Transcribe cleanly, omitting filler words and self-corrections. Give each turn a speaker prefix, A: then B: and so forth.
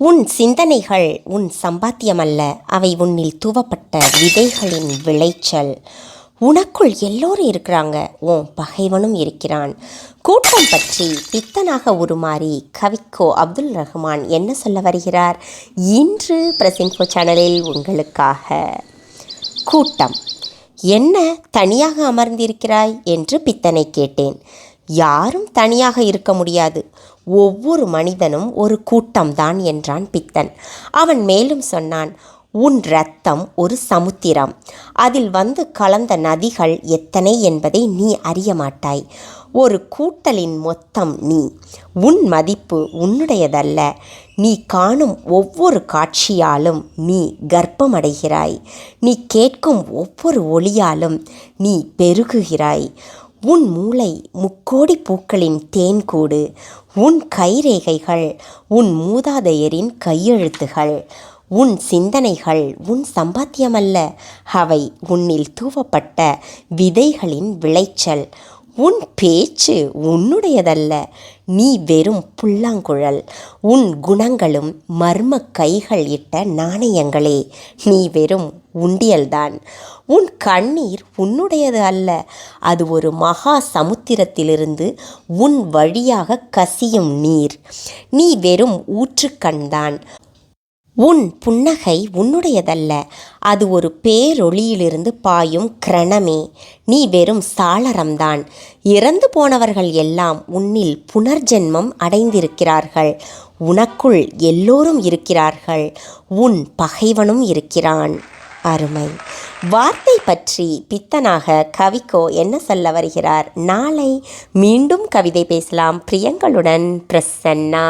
A: உன் சிந்தனைகள் உன் சம்பாத்தியமல்ல, அவை உன்னில் தூவப்பட்ட விதைகளின் விளைச்சல். உனக்குள் எல்லோரும் இருக்கிறாங்க, உன் பகைவனும் இருக்கிறான். கூட்டம் பற்றி பித்தனாக உருமாறி கவிக்கோ அப்துல் ரஹ்மான் என்ன சொல்ல வருகிறார்? இன்று பிரசின்ஃபோ சேனலில் உங்களுக்காக. கூட்டம். என்ன தனியாக அமர்ந்திருக்கிறாய் என்று பித்தனை கேட்டேன். யாரும் தனியாக இருக்க முடியாது, ஒவ்வொரு மனிதனும் ஒரு கூட்டம்தான் என்றான் பித்தன். அவன் மேலும் சொன்னான், உன் இரத்தம் ஒரு சமுத்திரம், அதில் வந்து கலந்த நதிகள் எத்தனை என்பதை நீ அறிய மாட்டாய். ஒரு கூட்டலின் மொத்தம் நீ. உன் மதிப்பு உன்னுடையதல்ல. நீ காணும் ஒவ்வொரு காட்சியாலும் நீ கர்ப்பமடைகிறாய். நீ கேட்கும் ஒவ்வொரு ஒளியாலும் நீ பெருகுகிறாய். உன் மூளை முக்கோடி பூக்களின் தேன்கூடு. உன் கைரேகைகள் உன் மூதாதையரின் கையெழுத்துகள். உன் சிந்தனைகள் உன் சம்பாத்தியமல்ல, அவை உன்னில் தூவப்பட்ட விதைகளின் விளைச்சல். உன் பேச்சு உன்னுடையதல்ல, நீ வெறும் புல்லாங்குழல். உன் குணங்களும் மர்ம கைகள் இட்ட நாணயங்களே, நீ வெறும் உண்டியல்தான். உன் கண்ணீர் உன்னுடையது அல்ல, அது ஒரு மகா சமுத்திரத்திலிருந்து உன் வழியாக கசியும் நீர். நீ வெறும் ஊற்றுக்கண்தான். உன் புன்னகை உன்னுடையதல்ல, அது ஒரு பேரொளியிலிருந்து பாயும் கிரணமே. நீ வெறும் சாளரம்தான். இறந்து போனவர்கள் எல்லாம் உன்னில் புனர்ஜென்மம் அடைந்திருக்கிறார்கள். உனக்குள் எல்லோரும் இருக்கிறார்கள், உன் பகைவனும் இருக்கிறான். அருமை வார்த்தை பற்றி பித்தனாக கவிக்கோ என்ன சொல்ல வருகிறார்? நாளை மீண்டும் கவிதை பேசலாம். பிரியங்களுடன் பிரசன்னா.